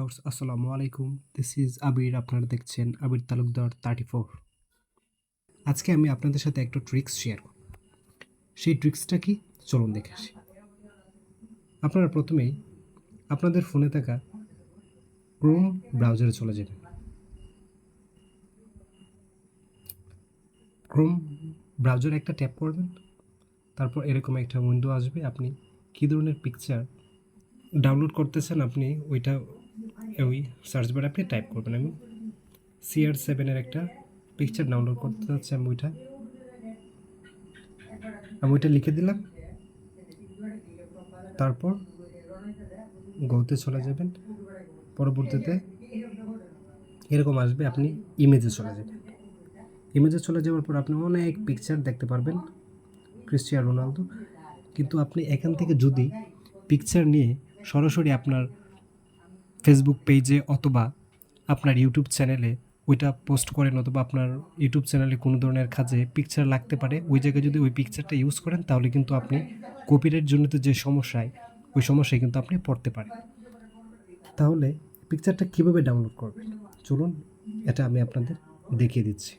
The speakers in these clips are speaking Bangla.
ভিউয়ার্স আসসালামু আলাইকুম। দিস ইজ আবির। আপনারা দেখছেন আবির তালুকদার 34। আজকে আমি আপনাদের সাথে একটা ট্রিক্স শেয়ার করব। সেই ট্রিক্সটা কি? চলুন দেখে আসি। আপনারা প্রথমেই আপনাদের ফোনে থাকা ক্রোম ব্রাউজারে চলে যাবেন। ক্রোম ব্রাউজারে একটা ট্যাপ করবেন, তারপর এরকম একটা উইন্ডো আসবে। আপনি কী ধরনের পিকচার ডাউনলোড করতেছেন আপনি ওই সার্চ বারে আপনি টাইপ করবেন। আমি CR7 একটা পিকচার ডাউনলোড করতে যাচ্ছি, আমি ওইটা লিখে দিলাম। তারপর গোতে চলে যাবেন। পরবর্তীতে এরকম আসবে, আপনি ইমেজে চলে যাবেন। ইমেজে চলে যাওয়ার পর আপনি অনেক পিকচার দেখতে পারবেন ক্রিস্টিয়ানো রোনালদো। কিন্তু আপনি এখান থেকে যদি পিকচার নিয়ে সরাসরি আপনার ফেসবুক পেজে অথবা আপনার ইউটিউব চ্যানেলে ওইটা পোস্ট করেন, অথবা আপনার ইউটিউব চ্যানেলে কোনো ধরনের কাজে পিকচার লাগতে পারে, ওই জায়গায় যদি ওই পিকচারটা ইউজ করেন তাহলে কিন্তু আপনি কপিরাইট জনিত যে সমস্যায় ওই সমস্যায় কিন্তু আপনি পড়তে পারেন। তাহলে পিকচারটা কীভাবে ডাউনলোড করবেন চলুন এটা আমি আপনাদের দেখিয়ে দিচ্ছি।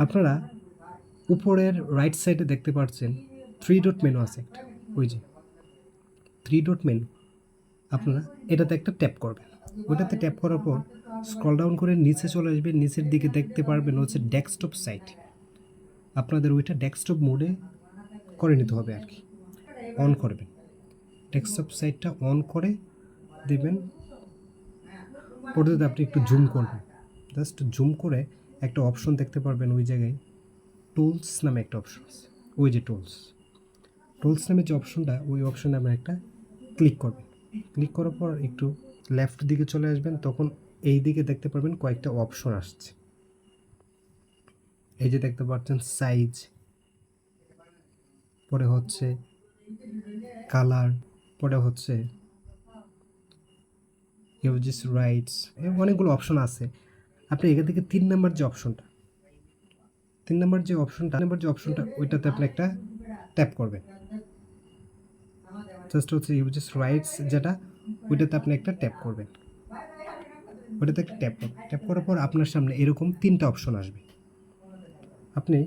আপনারা উপরের রাইট সাইডে দেখতে পাচ্ছেন 3 ডট মেনু আছে একটা, ওই যে 3 ডট মেনু, আপনারা এটাতে একটা ট্যাপ করবেন। ওটাতে ট্যাপ করার পর স্ক্রল ডাউন করে নিচে চলে আসবেন। নিচের দিকে দেখতে পারবেন হচ্ছে ডেস্কটপ সাইট। আপনাদের ওইটা ডেস্কটপ মোডে করে নিতে হবে আর কি, অন করবেন। ডেস্কটপ সাইটটা অন করে দেবেন। পরবর্তীতে আপনি একটু জুম করবেন, জাস্ট জুম করে একটা অপশন দেখতে পারবেন ওই জায়গায় টুলস নামে একটা অপশন আছে। ওই যে টুলস নামে যে অপশনটা, ওই অপশনে আপনি একটা ক্লিক করবেন। ক্লিক করার পর একটু লেফট দিকে চলে আসবেন, তখন এই দিকে দেখতে পারবেন কয়েকটা অপশন আসছে। এই যে দেখতে পাচ্ছেন সাইজ, পরে হচ্ছে কালার, পরে হচ্ছে ইউজেস রাইটস, অনেকগুলো অপশন আছে। আপনি এখান থেকে 3 নাম্বার যে অপশনটা ওইটাতে আপনি একটা ট্যাপ করবেন। জাস্ট হচ্ছে ইউজেস রাইটস যেটা, ওইটাতে আপনি একটা ট্যাপ করবেন। ওটাতে একটা ট্যাপ করার পর আপনার সামনে এরকম 3টা অপশন আসবে। আপনি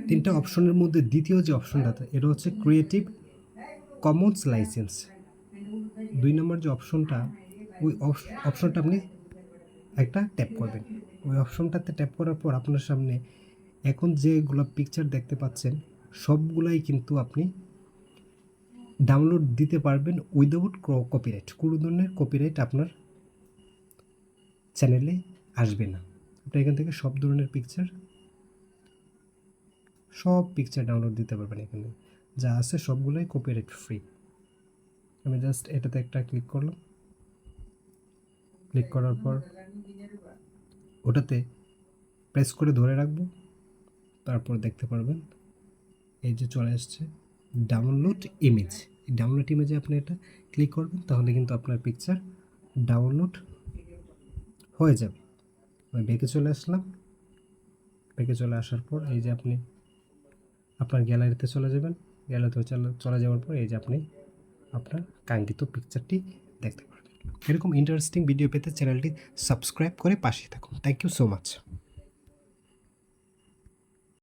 3টা অপশনের মধ্যে দ্বিতীয় যে অপশনটা, এটা হচ্ছে ক্রিয়েটিভ কমন্স লাইসেন্স। 2 নম্বর যে অপশনটা, ওই অপশনটা আপনি একটা ট্যাপ করবেন। ওই অপশনটাতে ট্যাপ করার পর আপনার সামনে এখন যেগুলো পিকচার দেখতে পাচ্ছেন সবগুলাই কিন্তু আপনি ডাউনলোড দিতে পারবেন উইদাউট কপিরাইট। কোনো ধরনের কপিরাইট আপনার চ্যানেলে আসবে না। আপনি এখান থেকে সব ধরনের পিকচার ডাউনলোড দিতে পারবেন। এখানে যা আছে সবগুলোই কপিরাইট ফ্রি। আমি জাস্ট এটাতে একটা ক্লিক করলাম। ক্লিক করার পর ওটাতে প্রেস করে ধরে রাখবো। তারপর দেখতে পারবেন এই যে চলে আসছে ডাউনলোড ইমেজ। এই ডাউনলোড ইমেজে আপনি এটা ক্লিক করবেন, তাহলে কিন্তু আপনার পিকচার ডাউনলোড হয়ে যাবে। আমি ব্যাকে চলে আসলাম। ব্যাকে চলে আসার পর এই যে আপনি আপনার গ্যালারিতে চলে যাবেন। গ্যালারিতে চলে যাওয়ার পর এই যে আপনি আপনার কাঙ্ক্ষিত পিকচারটি দেখতে পারবেন। এরকম ইন্টারেস্টিং ভিডিও পেতে চ্যানেলটি সাবস্ক্রাইব করে পাশে থাকুন। Thank you so much.